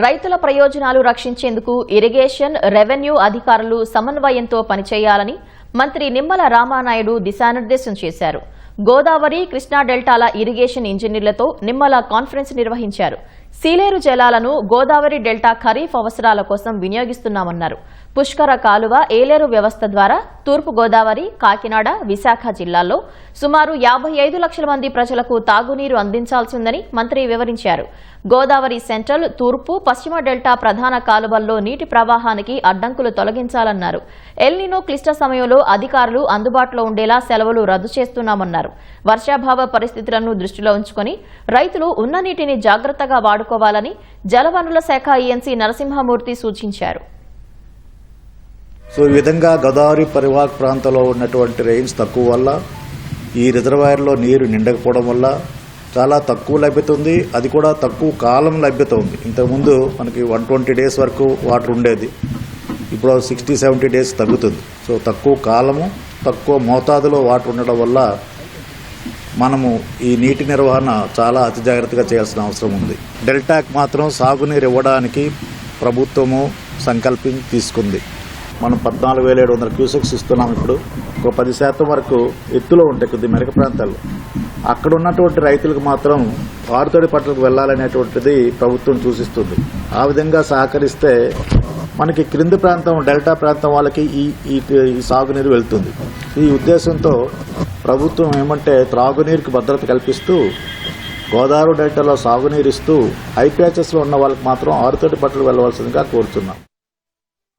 రైతుల ప్రయోజనాలు రక్షించేందుకు ఇరిగేషన్, రెవెన్యూ అధికారులు సమన్వయంతో పనిచేయాలని మంత్రి నిమ్మల రామానాయుడు దిశానిర్దేశం చేశారు. గోదావరి, కృష్ణా డెల్టాల ఇరిగేషన్ ఇంజనీర్లతో నిమ్మల కాన్ఫరెన్స్ నిర్వహించారు. సీలేరు జలాలను గోదావరి డెల్టా ఖరీఫ్ అవసరాల కోసం వినియోగిస్తున్నామన్నారు. పుష్కర కాలువ, ఏలేరు వ్యవస్థ ద్వారా తూర్పు గోదావరి, కాకినాడ, విశాఖ జిల్లాల్లో సుమారు 55 లక్షల మంది ప్రజలకు తాగునీరు అందించాల్సి ఉందని మంత్రి వివరించారు. గోదావరి సెంట్రల్, తూర్పు, పశ్చిమ డెల్టా ప్రధాన కాలువల్లో నీటి ప్రవాహానికి అడ్డంకులు తొలగించాలన్నారు. ఎల్నినో క్లిష్ట సమయంలో అధికారులు అందుబాటులో ఉండేలా సెలవులు రద్దు చేస్తున్నామన్నారు. వర్షాభావ పరిస్థితులను దృష్టిలో ఉంచుకుని రైతులు ఉన్న నీటిని జాగ్రత్తగా వాడుకోవాలని జలవనరుల శాఖ ఈఎన్సీ నరసింహమూర్తి సూచించారు. ఈ విధంగా గోదావరి పరివాహక ప్రాంతంలో ఉన్నటువంటి రెయిన్స్ తక్కువ వల్ల ఈ రిజర్వాయర్లో నీరు నిండకపోవడం వల్ల చాలా తక్కువ లభ్యత ఉంది. అది కూడా తక్కువ కాలం లభ్యత ఉంది. ఇంతకుముందు మనకి 120 డేస్ వరకు వాటర్ ఉండేది. ఇప్పుడు 60-70 డేస్ తగ్గుతుంది. సో తక్కువ కాలము, తక్కువ మోతాదులో వాటర్ ఉండడం వల్ల మనము ఈ నీటి నిర్వహణ చాలా అతి జాగ్రత్తగా చేయాల్సిన అవసరం ఉంది. డెల్టాకు మాత్రం సాగునీరు ఇవ్వడానికి ప్రభుత్వము సంకల్పం తీసుకుంది. మనం 14,700 క్యూసెక్స్ ఇస్తున్నాం. ఇప్పుడు ఒక 10% వరకు ఎత్తులో ఉంటాయి కొద్ది మెరక ప్రాంతాల్లో. అక్కడ ఉన్నటువంటి రైతులకు మాత్రం ఆరుతడి పంటలకు వెళ్లాలనేటువంటిది ప్రభుత్వం సూచిస్తుంది. ఆ విధంగా సహకరిస్తే మనకి క్రింది ప్రాంతం, డెల్టా ప్రాంతం వాళ్ళకి ఈ సాగునీరు వెళ్తుంది. ఈ ఉద్దేశంతో ప్రభుత్వం ఏమంటే త్రాగునీరుకి భద్రత కల్పిస్తూ గోదావరి డెల్టాలో సాగునీరు ఇస్తూ హై ప్యాచెస్లో ఉన్న వాళ్ళకి మాత్రం ఆరుతడి పంటలకు వెళ్లవలసిందిగా కోరుతున్నాం.